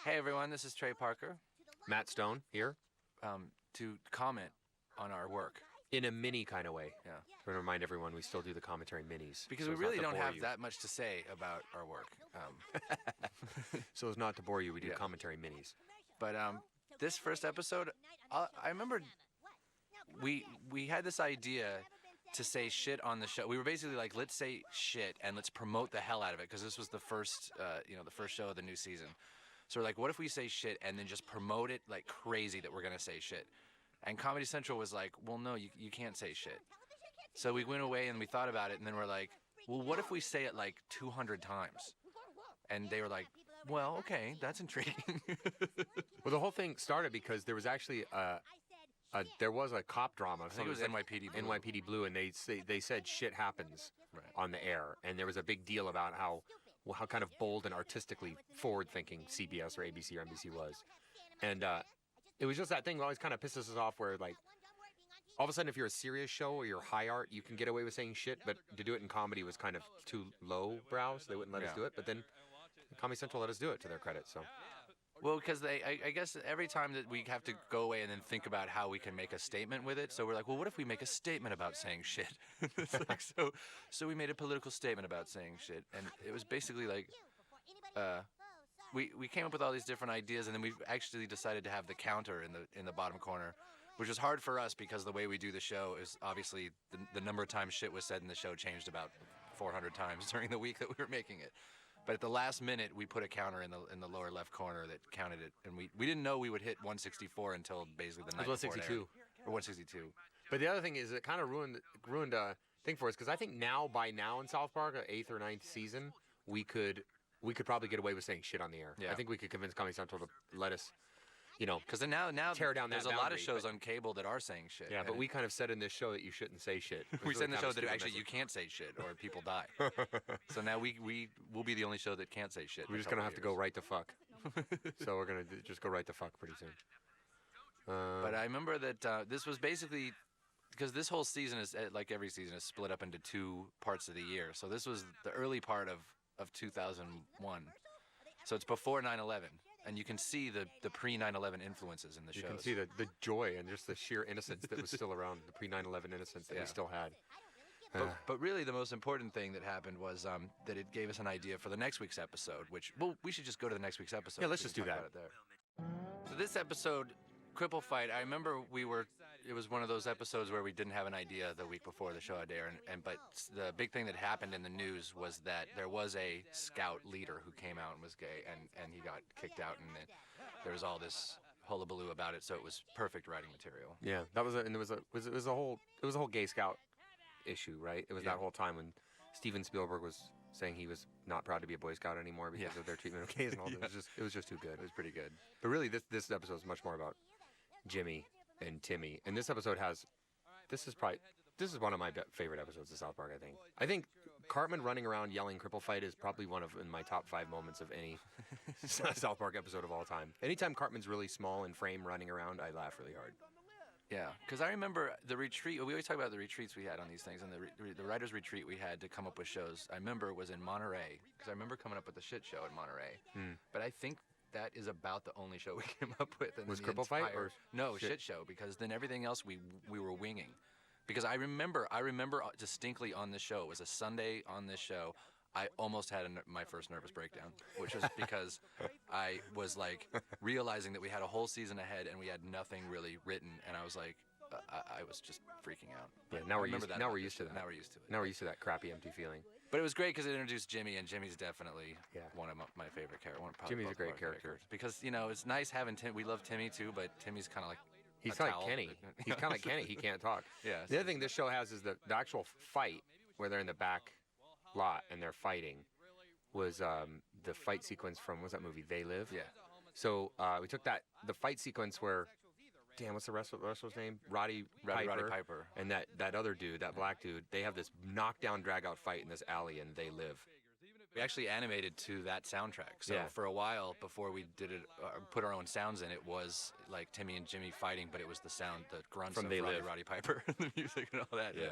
Hey everyone, this is Trey Parker Matt Stone here, to comment on our work. in a mini kind of way. Yeah. I want to remind everyone we still do the commentary minis. Because so we as not really to don't bore have you. that much to say about our work. So as not to bore you, we do Yeah. commentary minis. But this first episode, I remember we had this idea to say shit on the show. We were basically like, let's say shit and let's promote the hell out of it because this was the first, the first show of the new season. So we're like, what if we say shit and then just promote it like crazy that we're gonna say shit? And Comedy Central was like, well, no, you can't say shit. So we went away and we thought about it, and then we're like, well, what if we say it like 200 times? And they were like, well, okay, that's intriguing. Well, the whole thing started because there was actually there was a cop drama. I think it was NYPD Blue. NYPD Blue, and they said shit happens on the air, and there was a big deal about how kind of bold and artistically forward-thinking CBS or ABC or NBC was, and it was just that thing that always kind of pisses us off, where like all of a sudden, if you're a serious show or you're high art, you can get away with saying shit, but to do it in comedy was kind of too low brow, so they wouldn't let us do it. But then Comedy Central let us do it, to their credit. So. Well, because I guess every time that we have to go away and then think about how we can make a statement with it, so we're like, well, what if we make a statement about saying shit? It's like, so we made a political statement about saying shit, and it was basically like, we came up with all these different ideas, and then we actually decided to have the counter in the bottom corner, which was hard for us because the way we do the show is obviously the number of times shit was said in the show changed about 400 times during the week that we were making it. But at the last minute, we put a counter in the lower left corner that counted it, and we didn't know we would hit 164 until basically the night before it aired. 162. Or 162. But the other thing is, it kind of ruined a thing for us, because I think by now in South Park, 8th or 9th season, we could probably get away with saying shit on the air. Yeah. I think we could convince Comedy Central to let us, because now tear down there's that a lot of boundary, shows on cable that are saying shit. Yeah, but we kind of said in this show that you shouldn't say shit. We said in the show that actually you can't say shit or people die. So now we will be the only show that can't say shit. We're just gonna have to go right to fuck. So we're gonna just go right to fuck pretty soon. But I remember that this was basically because this whole season is, like every season, is split up into two parts of the year. So this was the early part of 2001. So it's before 9/11. And you can see the pre-9/11 influences in the shows. You can see the joy and just the sheer innocence that was still around, the pre-9/11 innocence that we still had. But really the most important thing that happened was that it gave us an idea for the next week's episode, which, well, we should just go to the next week's episode. Yeah, let's just do that. So this episode, Cripple Fight, I remember it was one of those episodes where we didn't have an idea the week before the show had aired, but the big thing that happened in the news was that there was a scout leader who came out and was gay, and he got kicked out, and there was all this hullabaloo about it, so it was perfect writing material. Yeah, that was and it was a whole gay scout issue, right? It was that whole time when Steven Spielberg was saying he was not proud to be a Boy Scout anymore because of their treatment of gays and all that. It was just too good. It was pretty good. But really, this episode is much more about Jimmy and Timmy, and this episode this is one of my favorite episodes of South Park. I think Cartman running around yelling "Cripple Fight" is probably one of in my top 5 moments of any South Park episode of all time. Anytime Cartman's really small in frame running around, I laugh really hard. Yeah, because I remember the retreat. We always talk about the retreats we had on these things, and the writers' retreat we had to come up with shows. I remember it was in Monterey, because I remember coming up with the shit show in Monterey. But I think that is about the only show we came up with. Was Cripple Fight or no shit show? Because then everything else we were winging. Because I remember distinctly on this show. It was a Sunday on this show. I almost had my first nervous breakdown, which was because I was like realizing that we had a whole season ahead and we had nothing really written, and I was like, I was just freaking out. Yeah, now we're used to that. Now we're used to it. Now we're used to that crappy, empty feeling. But it was great because it introduced Jimmy, and Jimmy's definitely one of my favorite characters. Jimmy's a great character. Because, it's nice having Tim. We love Timmy too, but Timmy's kind of like he's kind of like Kenny. He's kind of like Kenny. He can't talk. Yeah. The other thing this show has is the actual fight where they're in the back lot and they're fighting was the fight sequence from, what's that movie, They Live? Yeah. So we took the fight sequence where, damn, what's the wrestler's name? Roddy Piper. And that other dude, that black dude, they have this knockdown, drag-out fight in this alley, and They Live. We actually animated to that soundtrack. So for a while, before we did it, put our own sounds in, it was like Timmy and Jimmy fighting, but it was the grunts from of They Roddy Live. Piper, the music and all that. Yeah.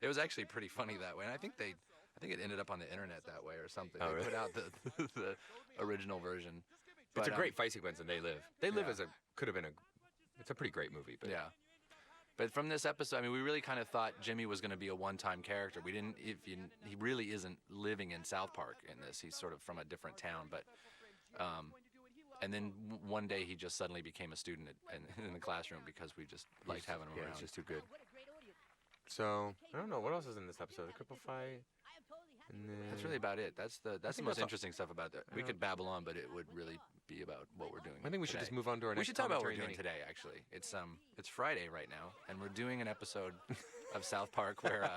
It was actually pretty funny that way, and I think I think it ended up on the internet that way or something. Oh, They really? put out the original version. It's But, a great fight sequence, and They Live. They Live yeah. could have been it's a pretty great movie. But Yeah. But from this episode, I mean, we really kind of thought Jimmy was going to be a one-time character. We didn't. He really isn't living in South Park in this. He's sort of from a different town. But, and then one day he just suddenly became a student in the classroom because we just liked having him yeah, around. it's just too good. So I don't know what else is in this episode. The cripple fight. And then, That's really about it. That's the think most that's all- interesting stuff about that. We could babble on, but it would really be about what we're doing. I think we should today. just move on to our We next should talk about what we're commentary doing mini. today. Actually, it's Friday right now, and we're doing an episode of South Park where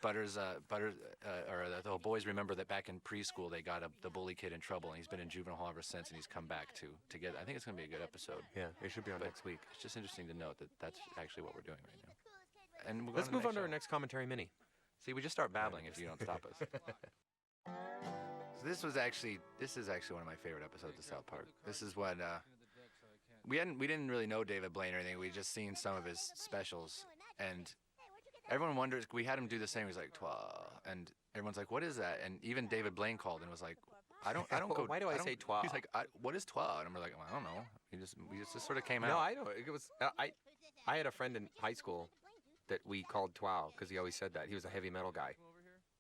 the boys remember that back in preschool they got the bully kid in trouble, and he's been in juvenile hall ever since, and he's come back to get. I think it's going to be a good episode. Yeah, it should be on But next week. It's just interesting to note that that's actually what we're doing right now. And we'll go Let's to the move on to show. our next commentary mini. See, we just start babbling if you don't stop us. So this is actually one of my favorite episodes of South Park. This is what we didn't really know David Blaine or anything. We just seen some of his specials, and everyone wonders. We had him do the same. He's like twa, and everyone's like, "What is that?" And even David Blaine called and was like, "I don't go. Why do I don't-" say twa? He's like, "What is twa?" And we're like, well, "I don't know." We just sort of came No, out. I know. It was I had a friend in high school that we called Twal because he always said that. He was a heavy metal guy.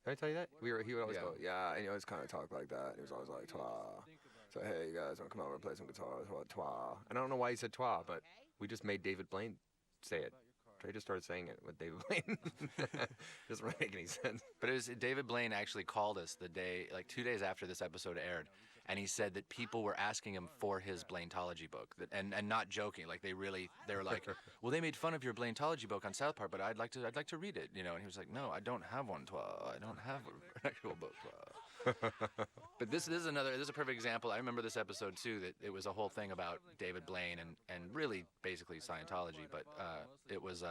Did I tell you that? He would always Yeah. go, yeah, and he always kind of talk like that. He was always like, Twa. So, hey, you guys want to come over and play some guitar? Twa. And I don't know why he said Twa, but we just made David Blaine say it. Trey just started saying it with David Blaine. Doesn't really make any sense. But it was David Blaine actually called us the day, like 2 days after this episode aired, and he said that people were asking him for his Blaintology book, and not joking. Like they were like, well, they made fun of your Blaintology book on South Park, but I'd like to read it, you know. And he was like, no, I don't have one, Twa. I don't have an actual book, Twa. But this is a perfect example. I remember this episode too. That it was a whole thing about David Blaine and really basically Scientology, but it was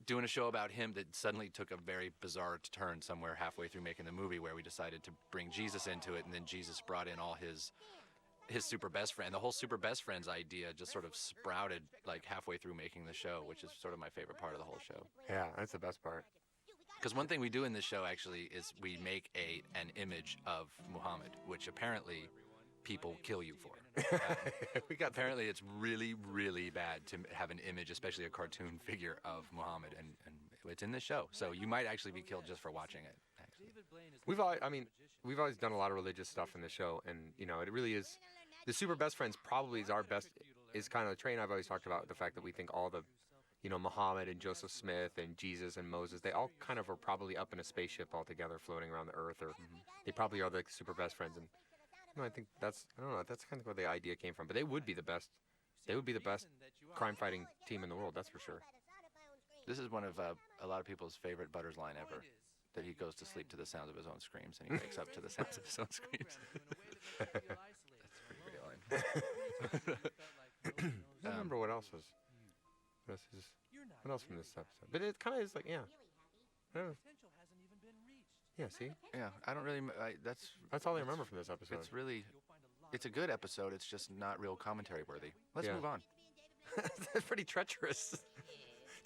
doing a show about him that suddenly took a very bizarre turn somewhere halfway through making the movie, where we decided to bring Jesus into it, and then Jesus brought in all his super best friend. The whole super best friends idea just sort of sprouted like halfway through making the show, which is sort of my favorite part of the whole show. Yeah, that's the best part. Because one thing we do in this show actually is we make an image of Muhammad, which apparently people kill you for. Apparently it's really, really bad to have an image, especially a cartoon figure of Muhammad, and it's in this show. So you might actually be killed just for watching it. Actually. We've always done a lot of religious stuff in the show, and it really is. The Super Best Friends probably is our best. Is kind of Trey and I've always talked about the fact that we think all the, Muhammad and Joseph Smith and Jesus and Moses, they all kind of are probably up in a spaceship all together, floating around the earth, or they probably are the Super Best Friends. And I think that's kind of where the idea came from. But they would be the best. They would be the best crime-fighting team in the world. That's for sure. This is one of a lot of people's favorite Butters line ever. That he goes to sleep to the sounds of his own screams, and he wakes up to the sounds of his own screams. That's a pretty great line. I don't remember what else was. What else from this episode? But it kind of is like, yeah. I don't know. Yeah, see? Yeah, I don't really. That's all I remember from this episode. It's a good episode. It's just not real commentary worthy. Let's Yeah. move on. That's pretty treacherous.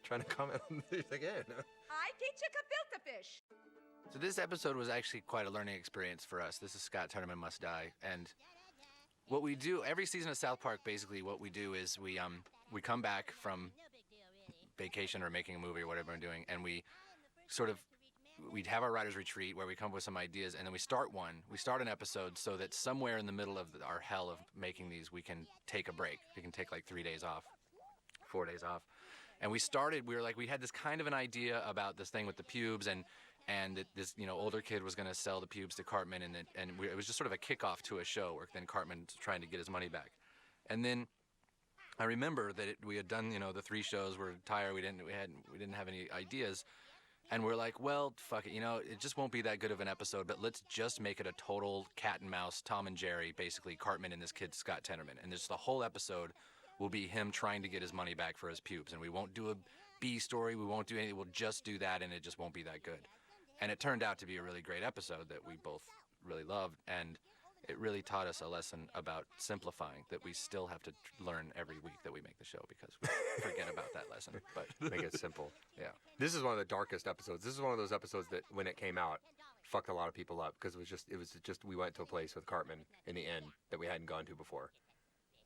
Trying to comment on this again. I teach a gefilte fish. So this episode was actually quite a learning experience for us. This is Scott Tunneyman Must Die, and what we do every season of South Park, basically what we do is we come back from vacation or making a movie or whatever we're doing, and we'd have our writers retreat where we come up with some ideas, and then we start an episode so that somewhere in the middle of our hell of making these, we can take a break. We can take like 3 days off, 4 days off. And we had this kind of an idea about this thing with the pubes, and that this older kid was going to sell the pubes to Cartman, and it was just sort of a kickoff to a show where then Cartman's trying to get his money back. And then I remember that we had done the 3 shows. We're tired. We didn't have any ideas, and we're like, well, fuck it. It just won't be that good of an episode. But let's just make it a total cat and mouse, Tom and Jerry, basically Cartman and this kid Scott Tenorman, and just the whole episode will be him trying to get his money back for his pubes, and we won't do a B story. We won't do anything. We'll just do that, and it just won't be that good. And it turned out to be a really great episode that we both really loved, and it really taught us a lesson about simplifying that we still have to learn every week that we make the show because we forget about that lesson. But Make it simple. yeah, This is one of the darkest episodes. This is one of those episodes that when it came out, fucked a lot of people up because it was just we went to a place with Cartman in the end that we hadn't gone to before.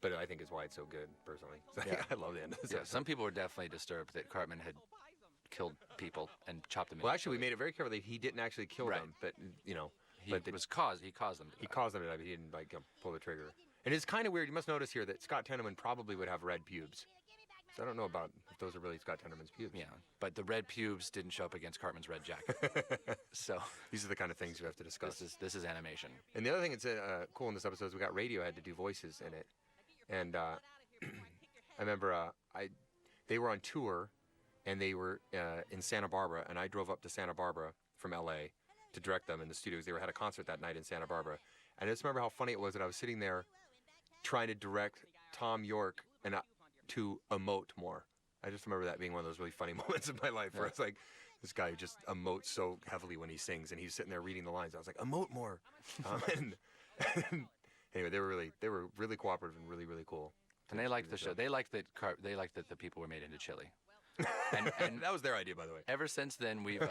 But I think is why it's so good, personally. Yeah. I love the end of this yeah. episode. Some people were definitely disturbed that Cartman had killed people and chopped them. Well, into actually, we chili. made it very clear that he didn't actually kill Right. them, but he He but the, he caused them. To he die. caused them to die, but he didn't like pull the trigger. And it's kind of weird. You must notice here that Scott Tenorman probably would have red pubes. So I don't know about if those are really Scott Tenorman's pubes. Yeah, but the red pubes didn't show up against Cartman's red jacket. So These are the kind of things you have to discuss. this is animation. And the other thing that's cool in this episode is we got Radiohead to do voices in it. And I remember they were on tour, and they were in Santa Barbara, and I drove up to Santa Barbara from L.A. to direct them in the studios. They had a concert that night in Santa Barbara. And I just remember how funny it was that I was sitting there trying to direct Tom York and to emote more. I just remember that being one of those really funny moments in my life where it's like, this guy just emotes so heavily when he sings, and he's sitting there reading the lines. I was like, emote more. And anyway, they were really cooperative and really, really cool. And they liked the show. They liked that the people were made into chili. And That was their idea, by the way. ever since then, we've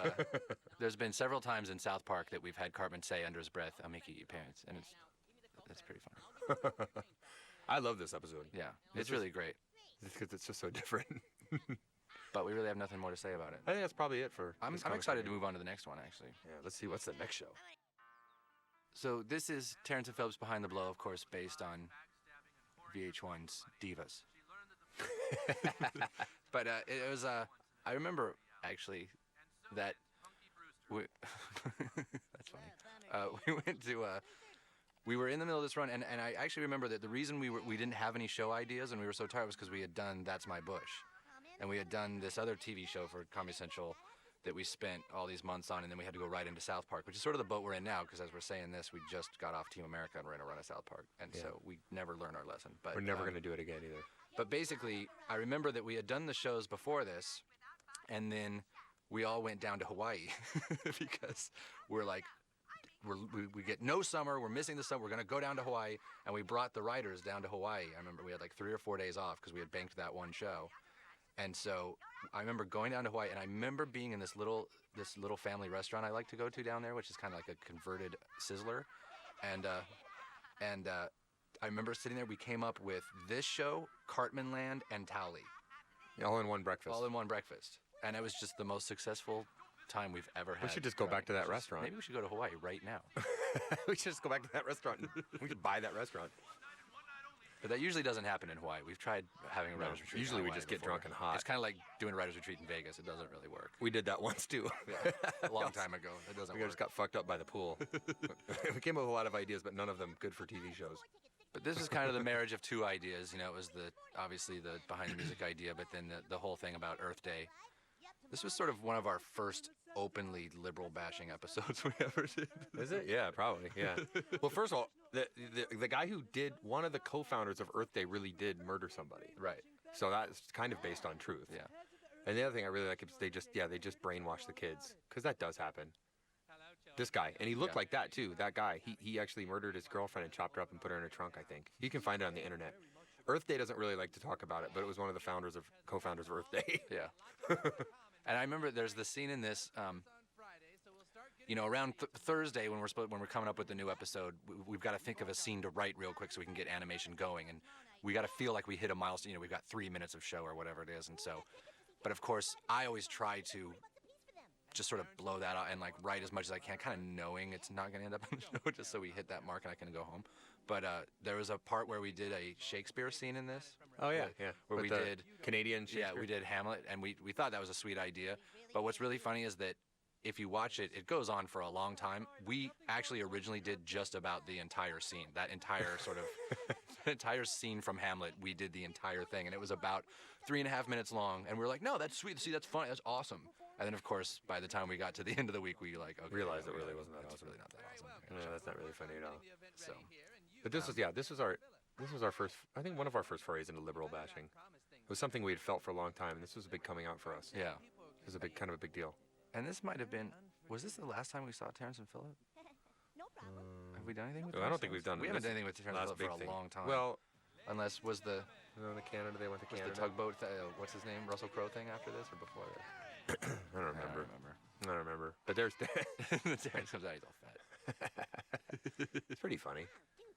there's been several times in South Park that we've had Cartman say under his breath, "I'll make you eat your parents," and it's pretty funny. I love this episode. Yeah, This it's is- really great. Because it's just so different. But we really have nothing more to say about it. I think that's probably it for. I'm this excited to commentary. move on to the next one, actually. Yeah, let's see what's the next show. So this is Terrence and Phillips Behind the Blow, of course, based on VH1's Divas. But it was I remember actually that we that's funny. We went to we were in the middle of this run, and I actually remember that the reason we didn't have any show ideas and we were so tired was because we had done That's My Bush, and we had done this other TV show for Comedy Central that we spent all these months on, and then we had to go right into South Park, which is sort of the boat we're in now, because as we're saying this, we just got off Team America and we're in a run of South Park, and so we never learn our lesson. But We're never going to do it again either. But basically, I remember that we had done the shows before this, and then we all went down to Hawaii because we're like, we get no summer, we're missing the summer, we're going to go down to Hawaii, and we brought the writers down to Hawaii. I remember we had like 3 or 4 days off because we had banked that one show. And so I remember going down to Hawaii, and I remember being in this little family restaurant I like to go to down there, which is kind of like a converted Sizzler. And I remember sitting there, we came up with this show, Cartman Land, and Towley. All in one breakfast. All in one breakfast. And it was just the most successful time we've ever had. We should just go back to that restaurant. Maybe we should go to Hawaii right now. We should just go back to that restaurant. We should buy that restaurant. But that usually doesn't happen in Hawaii. We've tried having a No, writer's retreat. in usually we Hawaii just get before. drunk and hot. It's kind of like doing a writer's retreat in Vegas. It doesn't really work. We did that once too. Yeah, a long time ago. It doesn't We work. just got fucked up by the pool. We came up with a lot of ideas, but none of them good for TV shows. But this was kind of the marriage of two ideas. You know, it was obviously the behind the music idea, but then the whole thing about Earth Day. This was sort of one of our first openly liberal bashing episodes we ever did. Is it? Yeah, probably. Yeah. Well, first of all, the guy who did one of the co-founders of Earth Day really did murder somebody. Right. So that's kind of based on truth. Yeah. And the other thing I really like is they just brainwash the kids, because that does happen. This guy, and he looked like that too. That guy, he actually murdered his girlfriend and chopped her up and put her in a trunk, I think. You can find it on the internet. Earth Day doesn't really like to talk about it, but it was one of the co-founders of Earth Day. Yeah. And I remember there's the scene in this, you know, around Thursday when we're coming up with the new episode, we've got to think of a scene to write real quick so we can get animation going, and we got to feel like we hit a milestone. You know, we've got 3 minutes of show or whatever it is, and so. But of course, I always try to just sort of blow that out and like write as much as I can, kind of knowing it's not going to end up on the show, just so we hit that mark and I can go home. But there was a part where we did a Shakespeare scene in this. Oh yeah, yeah. Where With we the did Canadian Yeah, Shakespeare. we did Hamlet, and we thought that was a sweet idea. But what's really funny is that if you watch it, it goes on for a long time. We actually originally did just about the entire scene, that entire sort of entire scene from Hamlet. We did the entire thing, and it was about 3.5 minutes long. And we were like, no, that's sweet. See, that's funny. That's awesome. And then, of course, by the time we got to the end of the week, we okay, Realized yeah, it really wasn't that it's awesome. really not that awesome. No, that's not really funny at all. So, But this was our first. I think one of our first forays into liberal bashing. It was something we had felt for a long time, and this was a big coming out for us. yeah. It was a kind of a big deal. And this might have been, was this the last time we saw Terrence and Phillip? Have we done anything with? I Terrence don't think we've Phillips? done We haven't this done anything with Terrence last Phillips for big a thing. long time. Well, unless was the Canada, they went to Canada. the tugboat, what's his name, Russell Crowe thing after this or before this? I don't remember. I don't remember. But there's Terrence comes out, he's all fat. it's pretty funny.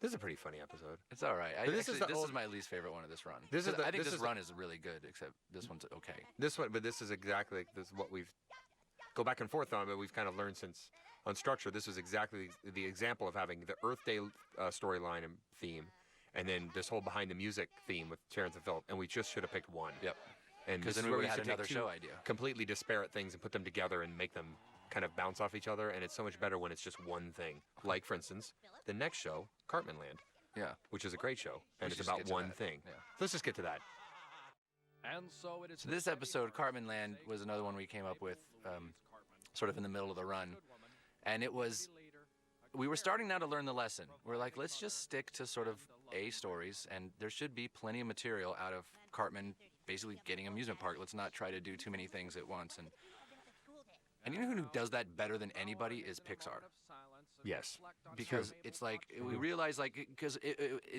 This is a pretty funny episode. It's all right. But this is my least favorite one of this run. This is the- I think this this is run is really good, except this one's okay. This one, but this is exactly this is what we've go back and forth on, but we've kind of learned since on structure. This was exactly the example of having the Earth Day storyline and theme, and then this whole behind the music theme with Terrence and Phillip, and we just should have picked one. Yep. And Because this then is we where would have should had take another two show idea. completely disparate things and put them together and make them kind of bounce off each other. And it's so much better when it's just one thing. Like, for instance, the next show, Cartman Land, Yeah. which is a great show, and should it's just about get to one that. thing. Yeah. So let's just get to that. And so it is. So this episode, Cartman Land, was another one we came up with, sort of in the middle of the run, and it was. We were starting now to learn the lesson. We're like, let's just stick to sort of A stories, and there should be plenty of material out of Cartman basically getting an amusement park. Let's not try to do too many things at once. And you know who does that better than anybody is Pixar. Yes. Because it's like we realize, like, because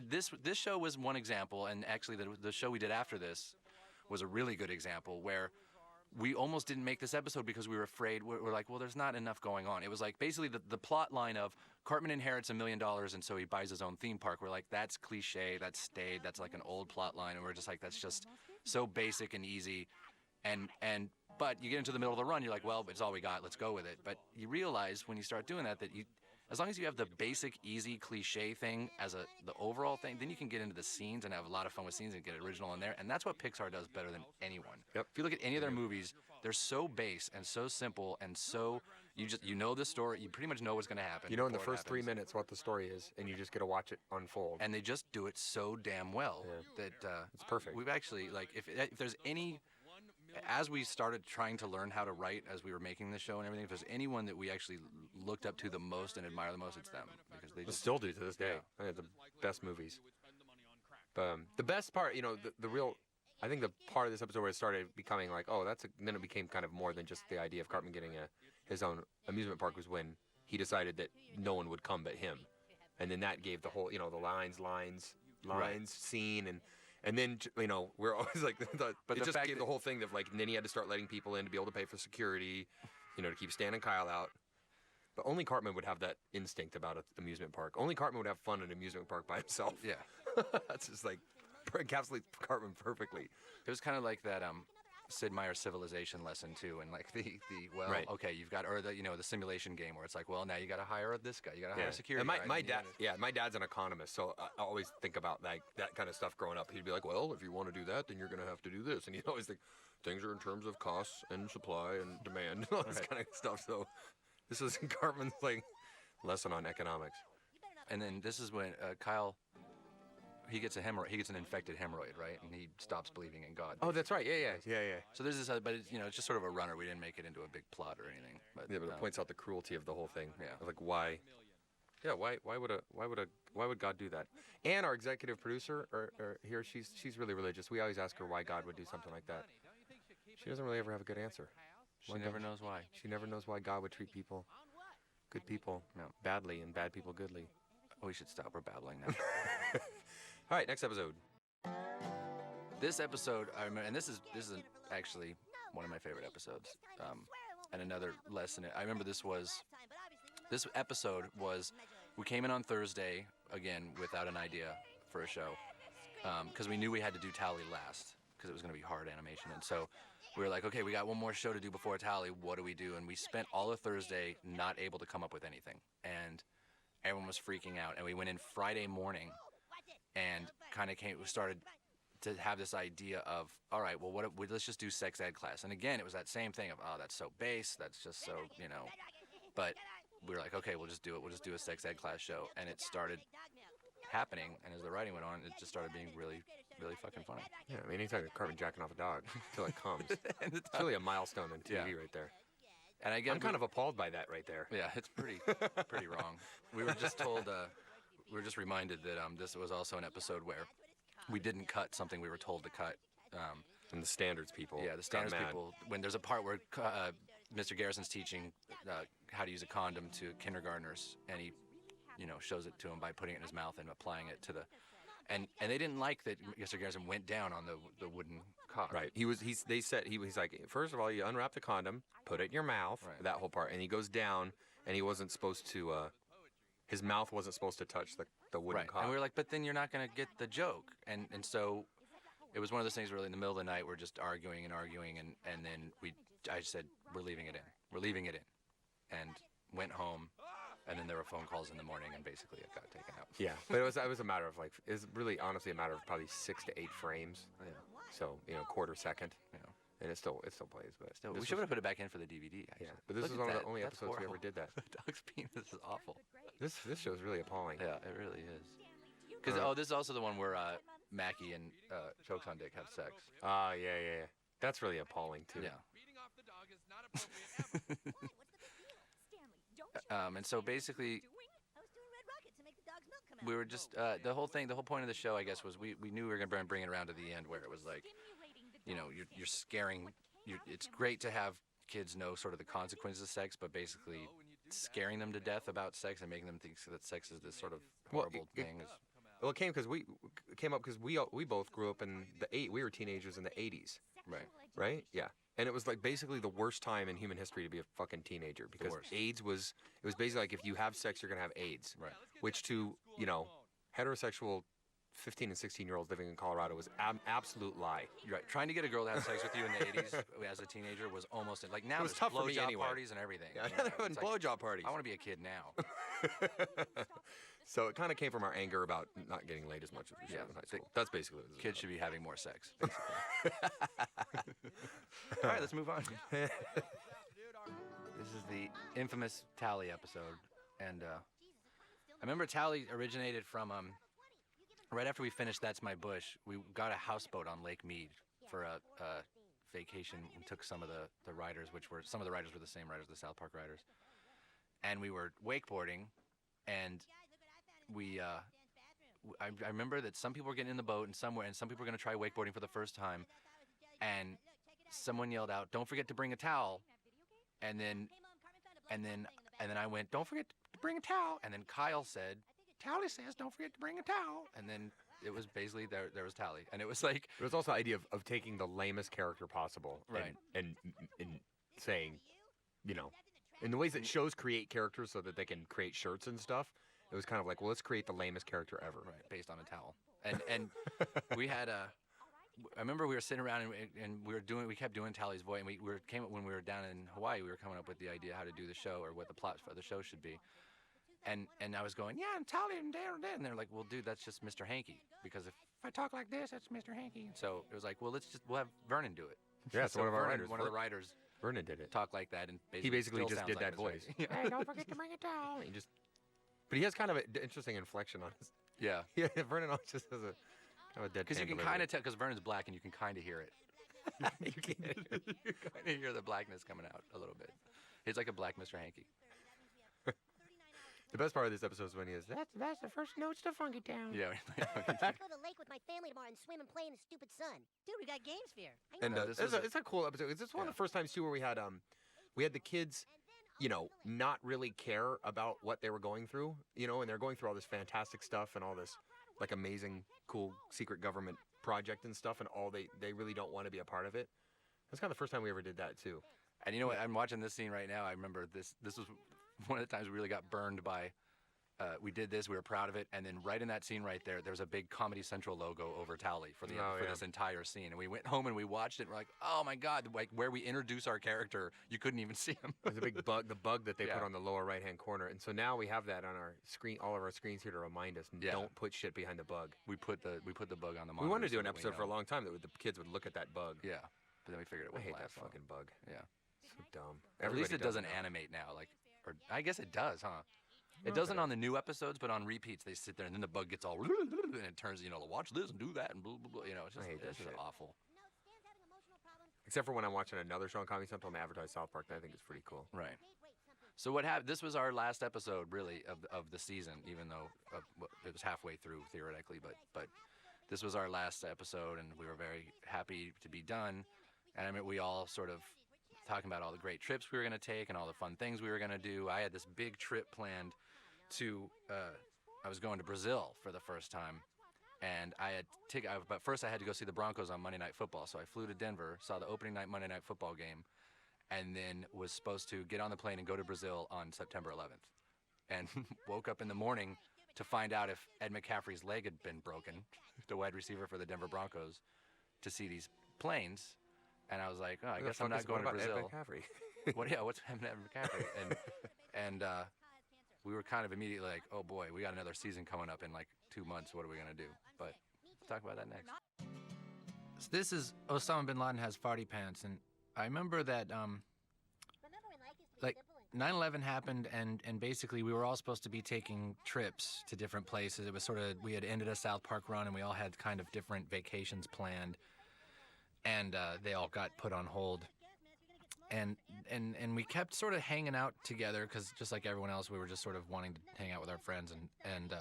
this show was one example, and actually the show we did after this was a really good example where we almost didn't make this episode because we were afraid. We're like, well, there's not enough going on. It was like basically the plot line of Cartman inherits $1 million and so he buys his own theme park. We're like, that's cliche, that's stayed, that's like an old plot line, and we're just like, that's just so basic and easy. But you get into the middle of the run, you're like, well, it's all we got, let's go with it. But you realize when you start doing that as long as you have the basic, easy, cliche thing as the overall thing, then you can get into the scenes and have a lot of fun with scenes and get original in there. And that's what Pixar does better than anyone. Yep. If you look at any of their movies, they're so base and so simple and so you know the story. You pretty much know what's going to happen. You know in the before it first 3 happens. minutes what the story is, and you just get to watch it unfold. And they just do it so damn well that It's perfect. We've actually if there's any. As we started trying to learn how to write, as we were making the show and everything, if there's anyone that we actually looked up to the most and admire the most, it's them because they They just still do to this day. I think the best movies. But the best part, the real, I think the part of this episode where it started becoming like, oh, then it became kind of more than just the idea of Cartman getting his own amusement park was when he decided that no one would come but him. And then that gave the whole, the lines, Right. scene, and then, we're always like, but it just gave the whole thing of like, and then he had to start letting people in to be able to pay for security, to keep Stan and Kyle out. But only Cartman would have that instinct about an amusement park. Only Cartman would have fun in an amusement park by himself. yeah. That's just like, encapsulates Cartman perfectly. It was kind of like that Sid Meier's Civilization lesson too, and like Right. okay, you've got the simulation game where it's like, well, now you got to hire this guy, you got to hire security. And my guy, dad, my dad's an economist, so I always think about that kind of stuff growing up. He'd be like, well, if you want to do that, then you're going to have to do this. And you always think, things are in terms of costs and supply and demand and all this kind of stuff. So this is Cartman's lesson on economics. And then this is when Kyle, he gets an infected hemorrhoid, right? And he stops believing in God. Oh, that's right. Yeah. So there's this, but it's just sort of a runner. We didn't make it into a big plot or anything. But, Yeah, but it points out the cruelty of the whole thing. Yeah. Of, like, why? Yeah, why would God do that? And our executive producer, or here, she's really religious. We always ask her why God would do something like that. She doesn't really ever have a good answer. She never knows why. She never knows why God would treat good people, badly, and bad people goodly. We should stop. We're babbling now. All right, next episode. This episode, I remember, and this is actually one of my favorite episodes. And another lesson. I remember this episode was, we came in on Thursday again without an idea for a show, because we knew we had to do Tally last because it was going to be hard animation, and so we were like, okay, we got one more show to do before Tally. What do we do? And we spent all of Thursday not able to come up with anything, and everyone was freaking out. And we went in Friday morning and started to have this idea of, all right, well, let's just do sex ed class. And again, it was that same thing of, oh, that's so base, that's just so, But we were like, okay, we'll just do it. We'll just do a sex ed class show. And it started happening, and as the writing went on, it just started being really, really fucking funny. Yeah, I mean, anytime you're Cartman jacking off a dog until it comes, it's really a milestone in TV right there. And I guess I'm kind of appalled by that right there. Yeah, it's pretty wrong. We were just told, we were just reminded that this was also an episode where we didn't cut something we were told to cut. And the standards people. Yeah, the standards people. When there's a part where Mr. Garrison's teaching how to use a condom to kindergartners, and shows it to him by putting it in his mouth and applying it to the, and they didn't like that Mr. Garrison went down on the wooden cock. Right. They said he's like, first of all, you unwrap the condom, put it in your mouth, Right. that whole part, and he goes down, and he wasn't supposed to. His mouth wasn't supposed to touch the wooden Right. cock. And we were like, but then you're not going to get the joke. And so it was one of those things where in the middle of the night we're just arguing, and then I said, we're leaving it in. We're leaving it in. And went home, and then there were phone calls in the morning, and basically it got taken out. Yeah, but it was a matter of it was really honestly a matter of probably 6 to 8 frames. Yeah. So quarter second. Yeah. And it still plays, but Still, we this should was- have put it back in for the DVD. Actually. Yeah, but this Look is at one of that. the only That's episodes we ever horrible. did that. The dog's penis is awful. This show is really appalling. Yeah, it really is. Because this is also the one where Mackie and Chokes on Dick have sex. Yeah. That's really appalling too. Yeah. Beating off the dog is not appropriate ever. And so basically, we were just the whole point of the show, I guess, was we knew we were gonna bring it around to the end where it was like, you're scaring. It's great to have kids know sort of the consequences of sex, but basically scaring them to death about sex and making them think that sex is this sort of horrible thing. Well, it came up because we both grew up in we were teenagers in the 80s. Right? Yeah. And it was like basically the worst time in human history to be a fucking teenager because worst. AIDS was basically like if you have sex, you're going to have AIDS. Right. Which to, heterosexual 15 and 16-year-olds living in Colorado was an absolute lie. You're right. Trying to get a girl to have sex with you in the 80s as a teenager was almost like now It was there's tough for me blowjob anyway. parties and everything. Yeah, You know, and it's like, blowjob parties. I want to be a kid now. So it kind of came from our anger about not getting laid as much as we should Yeah, have in high the school. That's basically what it was Kids should be having more sex. Basically. All right, let's move on. This is the infamous Tally episode, and I remember Tally originated from right after we finished That's My Bush. We got a houseboat on Lake Mead for a vacation and took some of the riders, some of the riders were the same riders, the South Park riders, and we were wakeboarding, and I remember that some people were getting in the boat and some people were going to try wakeboarding for the first time, and someone yelled out, "Don't forget to bring a towel," and then I went, "Don't forget to bring a towel," and then Kyle said, "Tally says don't forget to bring a towel," and then it was basically there was Tally, and it was like But it's also the idea of taking the lamest character possible, Right. And saying, in the ways that shows create characters so that they can create shirts and stuff. It was kind of like, well, let's create the lamest character ever. right based on a towel, and we had I remember we were sitting around and we kept doing Tally's voice, and when we were down in Hawaii, we were coming up with the idea how to do the show or what the plot for the show should be. And I was going, yeah, and Tally and Dan, and they're like, well, dude, that's just Mr. Hanky, because if I talk like this, that's Mr. Hanky. So it was like, well, we'll have Vernon do it. Yeah, so one of our Vernon, writers, one of the writers, Vernon did it. talk like that, and He basically still just sounds did like that Mr. voice. Hanky. Hey, don't forget to bring a towel. But he has kind of an interesting inflection on his. Yeah, Yeah, Vernon always just has a kind of a dead. because you can kind of tell, because Vernon's black, and you can kind of hear it. you can. You kind of hear the blackness coming out a little bit. He's like a black Mr. Hanky. The best part of this episode is when he is. That's the first notes to Funky Town. Yeah. Go to the lake with my family tomorrow and swim and play in the stupid sun. Dude, we got games for you. I know. And No, this was it's a cool episode. It's one of the first times too where we had the kids, not really care about what they were going through, and they're going through all this fantastic stuff and all this like amazing, cool secret government project and stuff, and all they really don't want to be a part of it. That's kind of the first time we ever did that too. And you know what? I'm watching this scene right now. I remember this was one of the times we really got burned by. We did this. We were proud of it. And then right in that scene right there, there's a big Comedy Central logo over Tally for this entire scene. And we went home and we watched it. And we're like, oh my God! Like where we introduce our character, you couldn't even see him. There's a big bug, the bug that they Yeah. put on the lower right-hand corner, and so now we have that on our screen, all of our screens here to remind us. Yeah. Don't put shit behind the bug. We put the bug on the. We wanted to do an monitor so that we episode for a know. long time that the kids would look at that bug. Yeah, but then we figured it I wouldn't hate that last long. fucking bug. Yeah. So dumb. At least Everybody it doesn't now. animate now. Or I guess it does, huh? It doesn't on the new episodes, but on repeats they sit there and then the bug gets all and it turns, watch this and do that and blah blah blah. It's just I hate that it's just shit. awful. Except for when I'm watching another show on Comedy Central and they advertise South Park, that I think it's pretty cool. Right. So what happened? This was our last episode, really, of the season, even though it was halfway through theoretically. But this was our last episode, and we were very happy to be done. And I mean, we all sort of talking about all the great trips we were going to take and all the fun things we were going to do. I had this big trip planned I was going to Brazil for the first time, and I had but first I had to go see the Broncos on Monday Night Football. So I flew to Denver, saw the opening night Monday Night Football game, and then was supposed to get on the plane and go to Brazil on September 11th. And woke up in the morning to find out if Ed McCaffrey's leg had been broken, the wide receiver for the Denver Broncos, to see these planes. And I was like, oh, I guess I'm not going to Brazil. What's happening to Ed McCaffrey? And we were kind of immediately like, oh boy, we got another season coming up in like 2 months. What are we gonna do? But we'll talk about that next. So this is Osama bin Laden has farty pants, and I remember that like 9/11 happened, and basically we were all supposed to be taking trips to different places. It was sort of, we had ended a South Park run, and we all had kind of different vacations planned, and they all got put on hold. And we kept sort of hanging out together because just like everyone else, we were just sort of wanting to hang out with our friends, and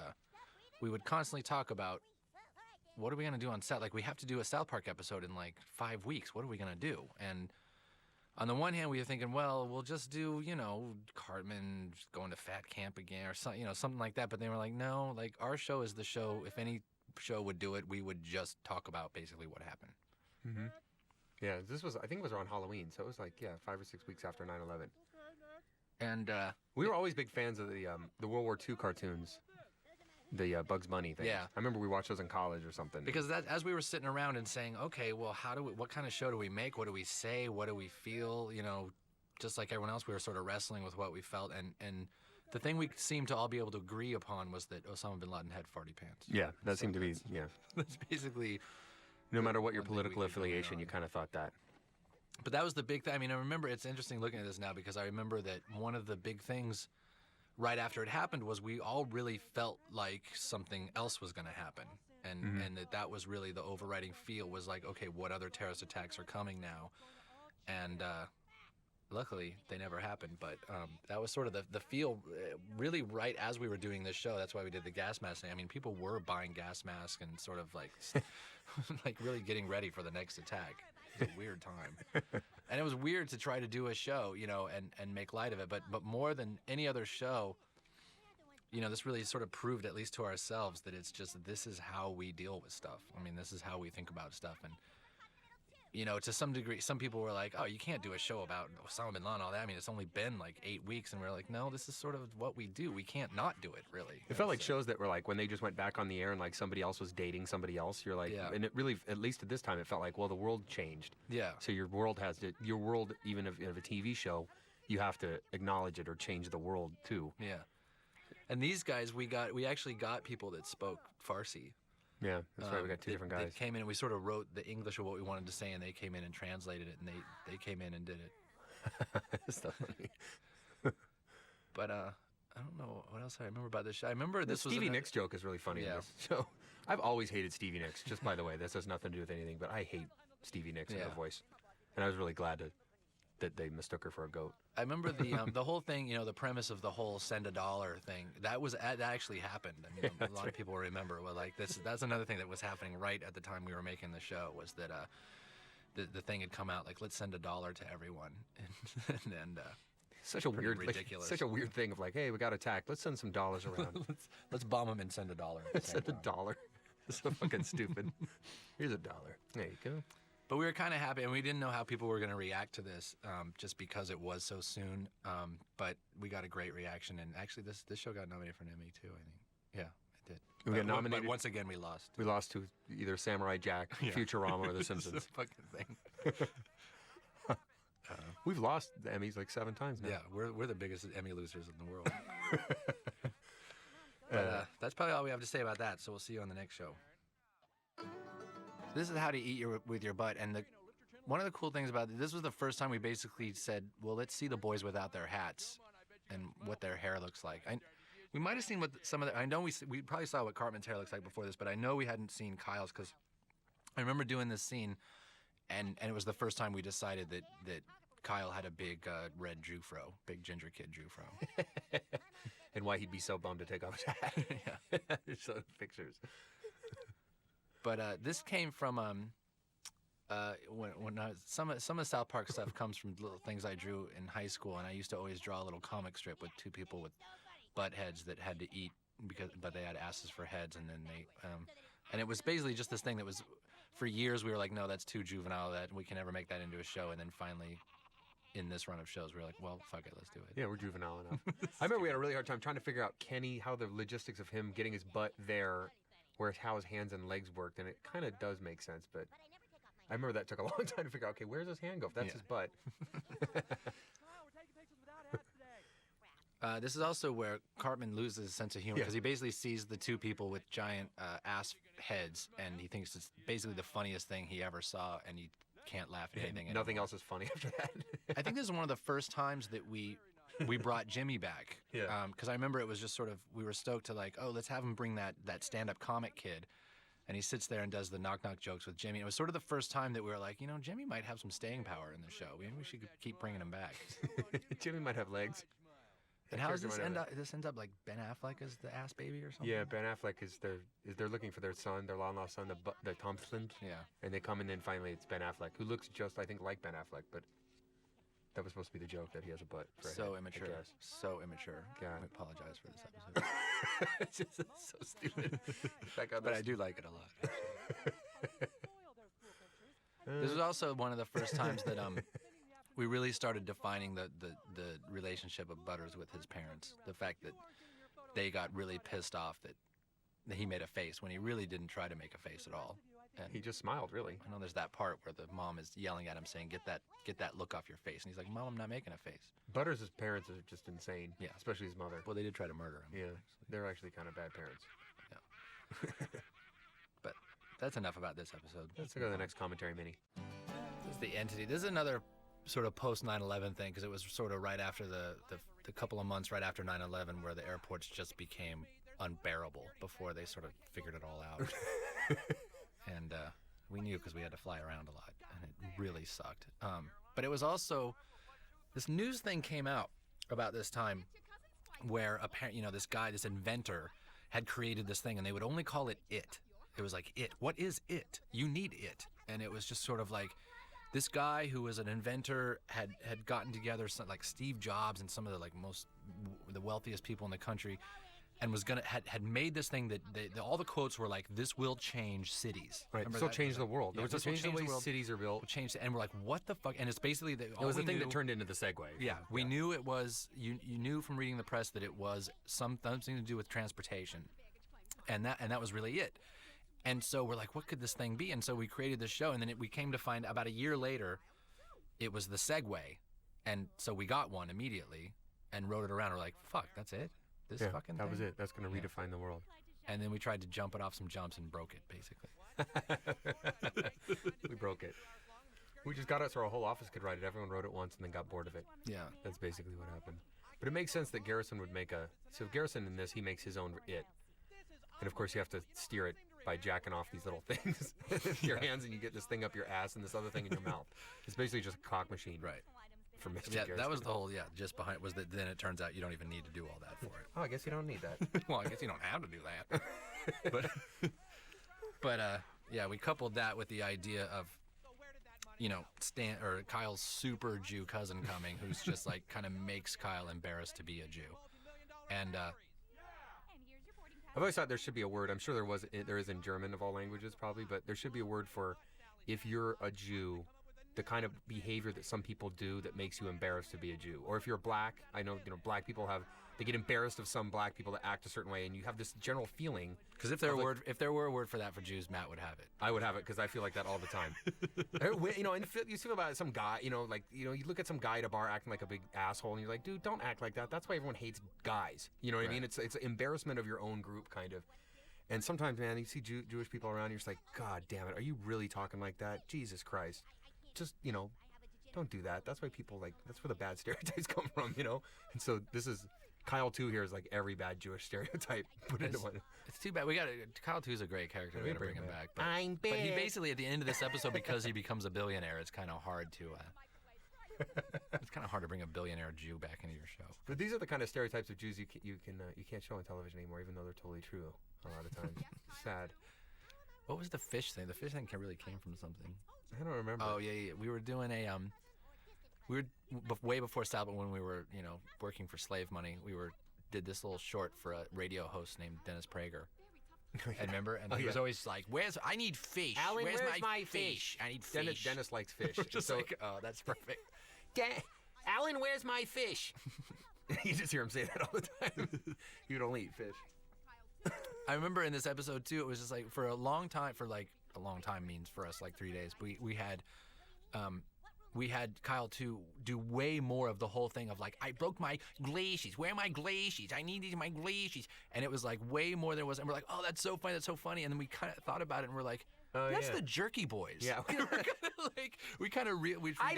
we would constantly talk about what are we gonna do on set. Like, we have to do a South Park episode in like 5 weeks. What are we gonna do? And on the one hand, we were thinking, well, we'll just do, Cartman going to fat camp again or something, something like that. But they were like, no, like, our show is the show. If any show would do it, we would just talk about basically what happened. Mm-hmm. Yeah, I think it was around Halloween, so it was like, 5 or 6 weeks after 9/11. And we were always big fans of the World War II cartoons, the Bugs Bunny things. Yeah. I remember we watched those in college or something. Because as we were sitting around and saying, okay, well, what kind of show do we make? What do we say? What do we feel? Just like everyone else, we were sort of wrestling with what we felt. And the thing we seemed to all be able to agree upon was that Osama bin Laden had farty pants. Yeah, that seemed to be, That's basically... No matter what your political affiliation, you kind of thought that. But that was the big thing. I mean, I remember, it's interesting looking at this now because I remember that one of the big things right after it happened was we all really felt like something else was going to happen. And that was really the overriding feel was like, okay, what other terrorist attacks are coming now? And luckily, they never happened. But that was sort of the feel really right as we were doing this show. That's why we did the gas mask thing. I mean, people were buying gas masks and sort of like... like really getting ready for the next attack. It was a weird time. And it was weird to try to do a show, and make light of it. But more than any other show, this really sort of proved, at least to ourselves, that it's just, this is how we deal with stuff. I mean, this is how we think about stuff. And, to some degree, some people were like, oh, you can't do a show about Osama bin Laden and all that. I mean, it's only been like 8 weeks. And we're like, no, this is sort of what we do. We can't not do it, really. It felt like shows that were like, when they just went back on the air and like somebody else was dating somebody else, you're like, and it really, at least at this time, it felt like, well, the world changed. Yeah. So your world even of a TV show, you have to acknowledge it or change the world too. Yeah. And these guys, we actually got people that spoke Farsi. Yeah, that's right. We got two different guys. They came in and we sort of wrote the English of what we wanted to say, and they came in and translated it, and they came in and did it. That's so funny. But I don't know what else I remember about this show. I remember this was Stevie Nicks joke is really funny in this show. I've always hated Stevie Nicks, just by the way. This has nothing to do with anything, but I hate Stevie Nicks and her voice. And I was really glad that they mistook her for a goat. I remember the whole thing, the premise of the whole $send a dollar thing. That actually happened. I mean, a lot of people remember. Well, like that's another thing that was happening right at the time we were making the show was that the thing had come out like, let's send $1 to everyone, and such a weird, ridiculous, such a weird thing of like, hey, we got attacked. Let's send some dollars around. let's bomb them and send $1. Send $1. It's so fucking stupid. Here's $1. There you go. But we were kind of happy, and we didn't know how people were going to react to this, just because it was so soon. But we got a great reaction, and actually, this show got nominated for an Emmy too. I think, yeah, it did. We got nominated. But once again, we lost. We lost to either Samurai Jack, Futurama, or The Simpsons. It's a fucking thing. We've lost the Emmys like 7 times now. Yeah, we're the biggest Emmy losers in the world. But that's probably all we have to say about that. So we'll see you on the next show. This is how to eat with your butt, and one of the cool things about this was the first time we basically said, well, let's see the boys without their hats and what their hair looks like. We might have seen what some of the, I know we probably saw what Cartman's hair looks like before this, but I know we hadn't seen Kyle's, because I remember doing this scene, and it was the first time we decided that Kyle had a big red Jufro, big ginger kid Jufro. And why he'd be so bummed to take off his hat. Yeah. So pictures. But this came from when some of South Park stuff comes from little things I drew in high school, and I used to always draw a little comic strip with two people with butt heads that had to eat but they had asses for heads, and then and it was basically just this thing that was, for years we were like, no, that's too juvenile, that we can never make that into a show, and then finally, in this run of shows, we were like, well, fuck it, let's do it. Yeah, we're juvenile enough. I remember we had a really hard time trying to figure out Kenny, how the logistics of him getting his butt there, how his hands and legs worked, and it kind of does make sense, but I remember that took a long time to figure out, okay, where's his hand go if that's his butt? This is also where Cartman loses his sense of humor, because he basically sees the two people with giant ass heads, and he thinks it's basically the funniest thing he ever saw, and he can't laugh at anything anymore. Nothing else is funny after that. I think this is one of the first times that we brought Jimmy back. Yeah. Because I remember it was just sort of, we were stoked to like, oh, let's have him bring that stand-up comic kid. And he sits there and does the knock-knock jokes with Jimmy. It was sort of the first time that we were like, Jimmy might have some staying power in the show. Maybe we should keep bringing him back. Jimmy might have legs. And how does this end up? This ends up like Ben Affleck as the ass baby or something? Yeah, Ben Affleck they're looking for their son, their long lost son, the Thompson. Yeah. And they come and then finally it's Ben Affleck, who looks just, I think, like Ben Affleck, but that was supposed to be the joke, that he has a butt. For a So head, immature. I guess. So immature. Yeah. I apologize for this episode. It's just so stupid. But I do like it a lot. This was also one of the first times that we really started defining the relationship of Butters with his parents. The fact that they got really pissed off that he made a face when he really didn't try to make a face at all. And He just smiled, really. I know there's that part where the mom is yelling at him saying, get that look off your face. And he's like, Mom, I'm not making a face. Butters' parents are just insane. Yeah. Especially his mother. Well, they did try to murder him. Yeah, they're actually kind of bad parents. But that's enough about this episode. Let's go to the next commentary mini. This is the entity. This is another sort of post 9/11 thing, because it was sort of right after the couple of months right after 9/11 where the airports just became unbearable before they sort of figured it all out. And we knew, because we had to fly around a lot, and it really sucked. But it was also, this news thing came out about this time where apparently, this guy, this inventor, had created this thing, and they would only call it it. It was like, it. What is it? You need it. And it was just sort of like, this guy who was an inventor had gotten together like Steve Jobs and some of the the wealthiest people in the country, and had made this thing that all the quotes were like, this will change cities. Right, this will change the world. Yeah, This will change the way cities are built. Will change, and we're like, what the fuck? And it's basically It was the thing that turned into the Segway. Yeah, we knew it was. You knew from reading the press that it was something to do with transportation, and that was really it. And so we're like, what could this thing be? And so we created this show, and then we came to find about a year later, it was the Segway, and so we got one immediately and wrote it around. We're like, fuck, that's it. This fucking that thing? was it. That's going to redefine the world. And then we tried to jump it off some jumps and broke it, basically. We broke it. We just got it so our whole office could write it. Everyone wrote it once and then got bored of it. Yeah. That's basically what happened. But it makes sense that Garrison would make so Garrison in this, he makes his own it. And of course you have to steer it by jacking off these little things with your hands, and you get this thing up your ass and this other thing in your mouth. It's basically just a cock machine. Right. For Mr. Yeah, Garrison. that was the whole, just behind, was that then it turns out you don't even need to do all that for it. Oh, I guess you don't need that. Well, I guess you don't have to do that. But we coupled that with the idea of, Stan or Kyle's super Jew cousin coming, who's just like kind of makes Kyle embarrassed to be a Jew. And I've always thought there should be a word. I'm sure there is in German of all languages probably, but there should be a word for if you're a Jew, the kind of behavior that some people do that makes you embarrassed to be a Jew. Or if you're black, I know black people they get embarrassed of some black people that act a certain way, and you have this general feeling. Because if there were a word for that for Jews, Matt would have it. I would have it, because I feel like that all the time. And you feel about some guy, you look at some guy at a bar acting like a big asshole, and you're like, dude, don't act like that. That's why everyone hates guys. You know what I mean? It's embarrassment of your own group, kind of. And sometimes, man, you see Jewish people around, you're just like, God damn it, are you really talking like that? Jesus Christ. Just, don't do that. That's why that's where the bad stereotypes come from, And so Kyle 2 here is like every bad Jewish stereotype put into one. It's too bad. Kyle 2 is a great character. We got to bring him back. But, I'm but he bad. basically, at the end of this episode, because he becomes a billionaire, it's kind of hard to bring a billionaire Jew back into your show. But these are the kind of stereotypes of Jews you can't show on television anymore, even though they're totally true a lot of times. Sad. What was the fish thing? The fish thing really came from something. I don't remember. Oh yeah. We were doing way before Sabbath, when we were working for slave money. We were did this little short for a radio host named Dennis Prager. And remember? And he was always like, I need fish. Alan, where's where's my my fish? I need fish. Dennis likes fish. Just so, like, oh, that's perfect. Alan, where's my fish? You just hear him say that all the time. He would only eat fish. I remember in this episode too, it was just like for a long time, means for us like 3 days. We had Kyle to do way more of the whole thing of like, I broke my glacies. Where are my glacies? I need my glacies. And it was like way more than it was. And we're like, oh, that's so funny. That's so funny. And then we kind of thought about it and we're like, that's the Jerky Boys. Yeah. we kind of do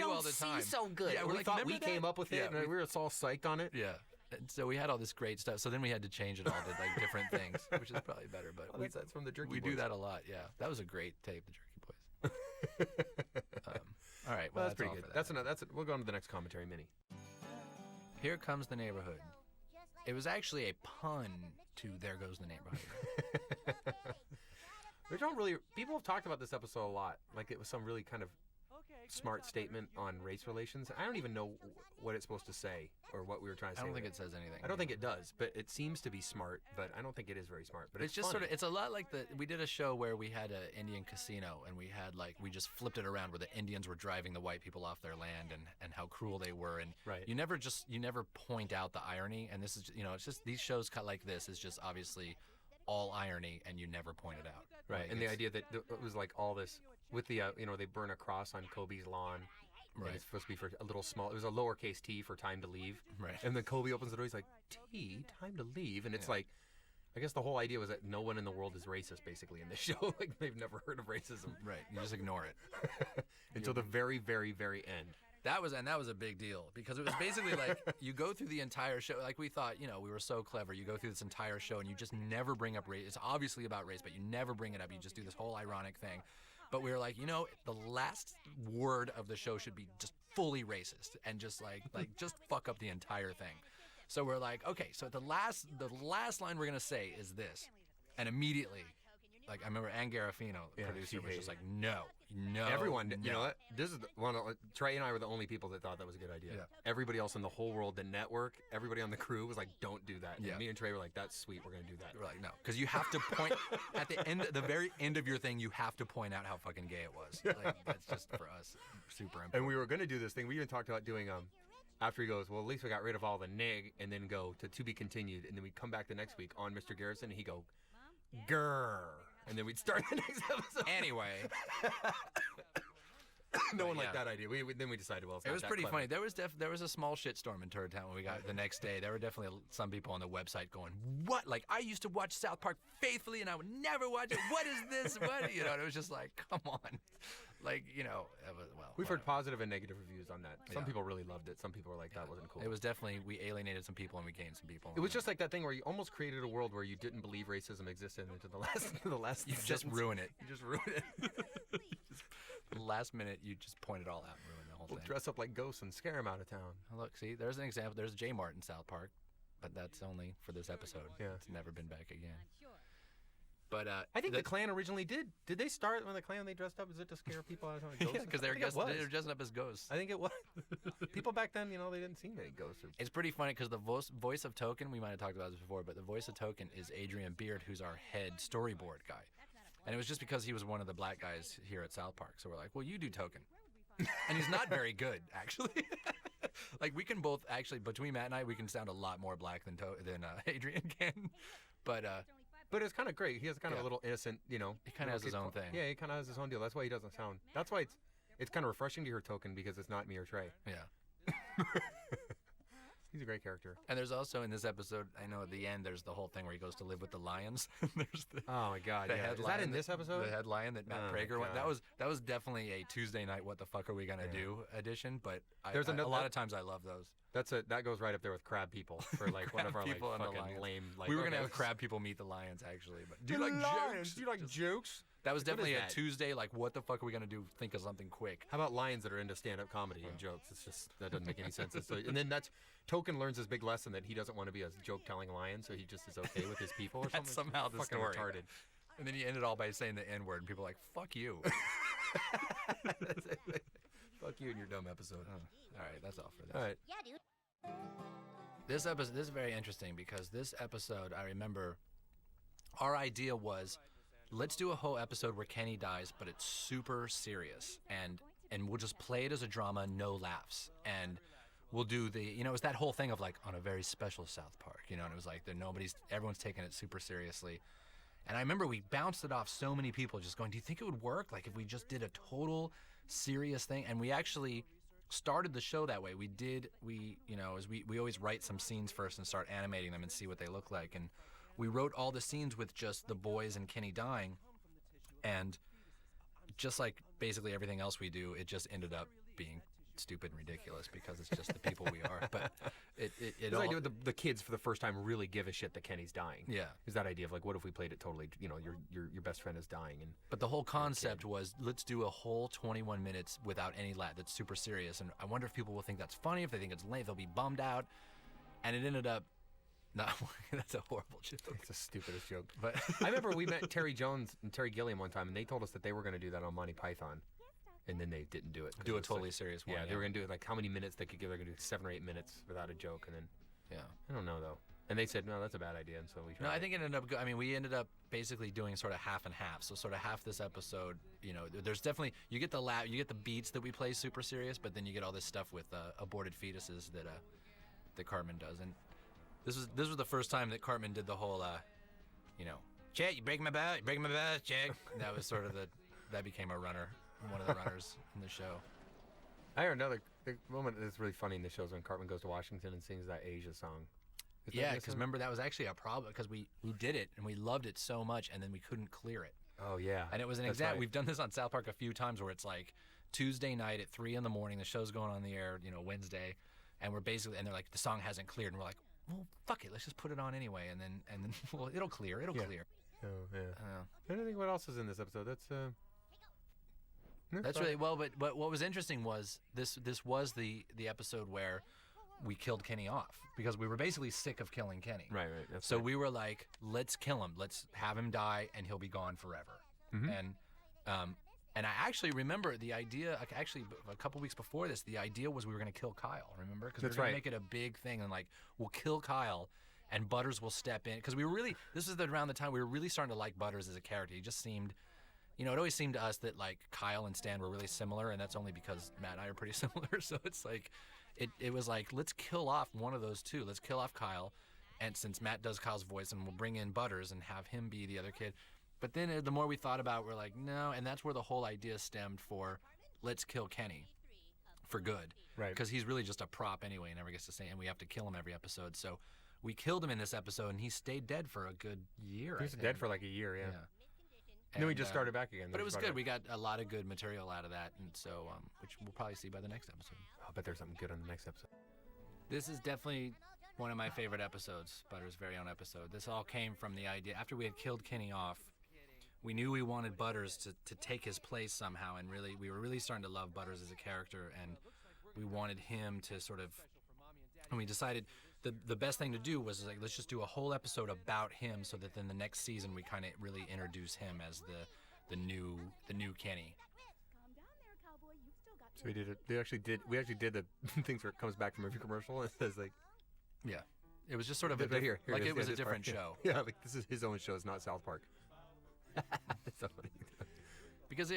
all the time. so good. Yeah, we like, thought we remember came that? up with it, and we were all psyched on it. Yeah. And so we had all this great stuff. So then we had to change it all to like different things, which is probably better. But That's from the Jerky we Boys. do that a lot. Yeah. That was a great tape, the Jerky Boys. All right. Well, That's pretty all good. for that. That's we'll go on to the next commentary mini. Here Comes the Neighborhood. It was actually a pun to There Goes the Neighborhood. People have talked about this episode a lot. Like it was some really kind of smart statement on race relations. I don't even know what it's supposed to say or what we were trying to say. I don't think with it says anything. I don't think it does, but it seems to be smart, but I don't think it is very smart. But It's just funny. sort of, it's a lot like we did a show where we had an Indian casino and we just flipped it around where the Indians were driving the white people off their land and how cruel they were. And Right. you never point out the irony. And this is, it's just these shows cut like this is just obviously all irony and you never point it out. Right, Like, and the it's- idea that it was like all this with the they burn a cross on Kobe's lawn. and Right. It's supposed to be for a little small. It was a lowercase t for time to leave. Right. And then Kobe opens the door. He's like, "T, time to leave." And it's like, I guess the whole idea was that no one in the world is racist, basically, in this show. Like they've never heard of racism Right. You just ignore it. until the very, very, very end. That was a big deal because it was basically like you go through the entire show. Like we thought, we were so clever. You go through this entire show and you just never bring up race. It's obviously about race, but you never bring it up. You just do this whole ironic thing. But we were like, the last word of the show should be just fully racist and just like just fuck up the entire thing. So we're like, okay, so the last line we're gonna say is this, and immediately, like I remember Ann Garofino, the producer, was just like, no. Everyone, no. you know what? This is Trey and I were the only people that thought that was a good idea. Yeah. Everybody else in the whole world, the network, everybody on the crew was like, "Don't do that." Yeah. And me and Trey were like, "That's sweet. We're gonna do that." We're like, no, because you have to point at the very end of your thing. You have to point out how fucking gay it was. Like, that's just for us super important. And we were gonna do this thing. We even talked about doing after he goes, well, at least we got rid of all the nig, and then go to be continued, and then we'd come back the next week on Mr. Garrison, and he'd go, grrr, and then we'd start the next episode. Anyway, No one yeah. liked that idea. Then we decided, well, it's it not was that pretty clever. funny. There was a small shitstorm in Turd Town when we got the next day. There were definitely some people on the website going, "What? Like I used to watch South Park faithfully, and I would never watch it. What is this? What?" And it was just like, come on, like it was, well. We've heard positive and negative reviews on that. Some Yeah. people really loved it. Some people were like, that wasn't cool. It was definitely, we alienated some people and we gained some people. It was just like that thing where you almost created a world where you didn't believe racism existed until the last. You just sentence. ruin it. You just ruin it. The last minute, you just point it all out and ruin the whole We'll thing. dress up like ghosts and scare them out of town. Look, see, there's an example. There's J Mart in South Park, but that's only for this episode. Yeah. It's never been back again. But I think the Klan originally did. Did they start when the Klan they dressed up? Is it to scare people out of town? Like ghosts? because I think it was. they're dressing up as ghosts. I think it was. People back then, they didn't see many ghosts. It's pretty funny because the voice of Token, we might have talked about this before, but the voice of Token is Adrian Beard, who's our head storyboard guy. And it was just because he was one of the black guys here at South Park. So we're like, well, you do Token. And he's not very good, actually. Like, we can both, actually, between Matt and I, we can sound a lot more black than Adrian can. But it's kind of great. He has kind of a little innocent, he kind of has his own thing. Yeah, he kind of has his own deal. That's why he doesn't sound. That's why it's kind of refreshing to hear Token because it's not me or Trey. Yeah. He's a great character. And there's also in this episode, I know at the end, there's the whole thing where he goes to live with the lions. There's the, Oh my God! the Yeah. head Is lion that in this episode? The head lion that Matt Oh my Prager went. God. That was definitely a Tuesday night. What the fuck are we gonna do edition? But There's a another- lot of times I love those. That goes right up there with crab people for like one of our like People and the fucking lions. lame. Like, We were gonna okay, have crab people meet the lions actually, but do Do you like jokes? Do you like jokes? That was What is definitely a that? Tuesday. Like, what the fuck are we gonna do? Think of something quick. How about lions that are into stand-up comedy and jokes? It's just that doesn't make any sense. And then Token learns his big lesson that he doesn't want to be a joke-telling lion, so he just is okay with his people or something. That's somehow the Fucking story. retarded. And then you end it all by saying the N-word, and people are like, "Fuck you." Fuck you and your dumb episode. All right, that's all for this. All right. Yeah, dude. This is very interesting because this episode, I remember, our idea was, let's do a whole episode where Kenny dies, but it's super serious, and we'll just play it as a drama, no laughs, and we'll do the, it was that whole thing of like on a very special South Park, and it was like everyone's taking it super seriously. And I remember we bounced it off so many people just going, do you think it would work? Like if we just did a total serious thing? And we actually started the show that way. We always write some scenes first and start animating them and see what they look like. And we wrote all the scenes with just the boys and Kenny dying. And just like basically everything else we do, it just ended up being stupid and ridiculous because it's just the people we are. But it all... idea with the kids for the first time really give a shit that Kenny's dying. Yeah. Is that idea of like, what if we played it totally, your best friend is dying. But the whole concept was, let's do a whole 21 minutes without any laugh. That's super serious. And I wonder if people will think that's funny, if they think it's lame, they'll be bummed out. And it ended up not working. That's a horrible joke. It's the stupidest joke. But I remember we met Terry Jones and Terry Gilliam one time, and they told us that they were going to do that on Monty Python. And then they didn't do it. Do a totally serious one. Yeah, they were going to do it like how many minutes they could give. They're going to do 7 or 8 minutes without a joke. And then, I don't know though. And they said, no, that's a bad idea. And so we tried. No, I think it ended up, we ended up basically doing sort of half and half. So sort of half this episode, there's definitely, you get the beats that we play super serious, but then you get all this stuff with aborted fetuses that Cartman does. And this was the first time that Cartman did the whole, Chet, you break my balls, Chet. And that was sort of that became a runner. One of the runners in the show. I heard another moment that's really funny in the show is when Cartman goes to Washington and sings that Asia song. Yeah, because remember that was actually a problem because we did it and we loved it so much and then we couldn't clear it. Oh yeah. And it was an example. Right. We've done this on South Park a few times where it's like Tuesday night at 3 a.m. the show's going on the air, Wednesday, and we're basically and they're like the song hasn't cleared and we're like, well, fuck it, let's just put it on anyway and then well it'll clear. Clear. Oh yeah. I don't think what else is in this episode. That's really well, but what was interesting was this was the episode where we killed Kenny off because we were basically sick of killing Kenny. Right. So we were like, let's kill him. Let's have him die, and he'll be gone forever. Mm-hmm. And I actually remember the idea. Actually, a couple weeks before this, the idea was we were going to kill Kyle. Remember? Because we were going to make it a big thing, and like we'll kill Kyle, and Butters will step in because we were really. This is around the time we were really starting to like Butters as a character. He just seemed. It always seemed to us that like Kyle and Stan were really similar, and that's only because Matt and I are pretty similar. So it's like, it was like, let's kill off one of those two. Let's kill off Kyle, and since Matt does Kyle's voice, and we'll bring in Butters and have him be the other kid. But then the more we thought about it, we're like, no, and that's where the whole idea stemmed for, let's kill Kenny, for good, right? Because he's really just a prop anyway, and never gets to say, and we have to kill him every episode. So we killed him in this episode, and he stayed dead for a good year. He was dead for like a year, yeah. And then we just started back again. But it was good. We got a lot of good material out of that, and so which we'll probably see by the next episode. I'll bet there's something good on the next episode. This is definitely one of my favorite episodes, Butters' very own episode. This all came from the idea after we had killed Kenny off. We knew we wanted Butters to take his place somehow, and we were really starting to love Butters as a character, and we wanted him to sort of. And we decided the best thing to do was like, let's just do a whole episode about him, so that then the next season we kind of really introduce him as the new Kenny. So we did it. We actually did the things where it comes back from every commercial and it says like, yeah, it was just sort of here like it was a this different part. show. Yeah, like this is his own show. It's not South Park. It's so funny. Because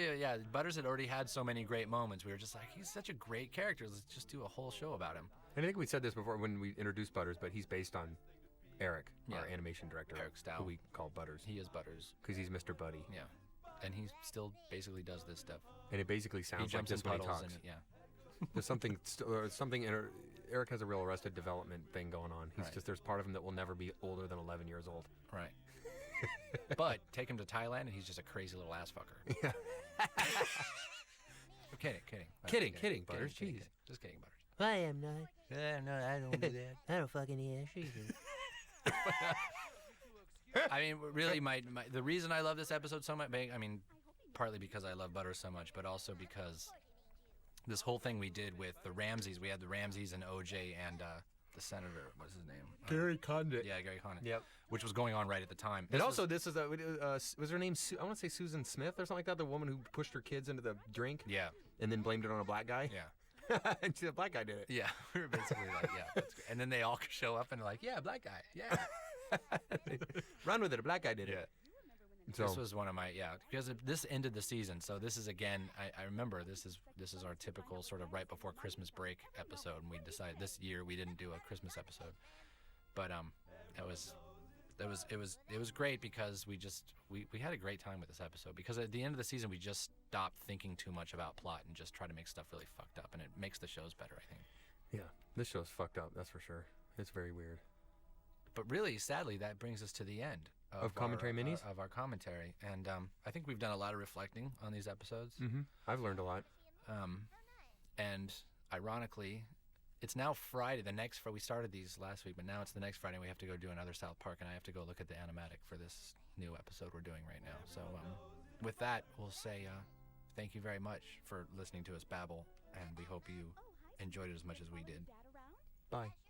Butters had already had so many great moments. We were just like, he's such a great character. Let's just do a whole show about him. And I think we said this before when we introduced Butters, but he's based on Eric, our animation director, Eric Stow, who we call Butters. He is Butters because he's Mr. Buddy. Yeah, and he still basically does this stuff. And it basically sounds like this when he talks. There's something. Eric has a real Arrested Development thing going on. He's just there's part of him that will never be older than 11 years old. Right. But take him to Thailand, and he's just a crazy little ass fucker. Yeah. I'm kidding. Kidding, Butters. Jeez. Just kidding, Butters. I am not. No, I don't do that. I don't fucking eat shit. I mean, really, the reason I love this episode so much, I mean, partly because I love Butters so much, but also because this whole thing we did with the Ramseys, we had the Ramseys and OJ and the senator, what's his name? Gary Condit. Yeah, Gary Condit. Yep. Which was going on right at the time. And also, this is was her name? I want to say Susan Smith or something like that. The woman who pushed her kids into the drink. Yeah. And then blamed it on a black guy. Yeah. And the black guy did it. Yeah, we were basically like, yeah, that's great. And then they all show up and like, yeah, black guy, yeah. Run with it. A black guy did it. So This was one of my because this ended the season, so this is again. I remember this is our typical sort of right before Christmas break episode, and we decided this year we didn't do a Christmas episode, but it was great because we had a great time with this episode because at the end of the season we just stopped thinking too much about plot and just try to make stuff really fucked up, and it makes the shows better, I think. yeah, this show's fucked up. That's for sure. It's very weird. But really, sadly, that brings us to the end Of commentary minis? of our commentary, and I think we've done a lot of reflecting on these episodes. Mm-hmm. I've learned a lot. And ironically, it's now Friday. We started these last week, but now it's the next Friday. And we have to go do another South Park, and I have to go look at the animatic for this new episode we're doing right now. So with that, we'll say thank you very much for listening to us babble, and we hope you enjoyed it as much as we did. Bye.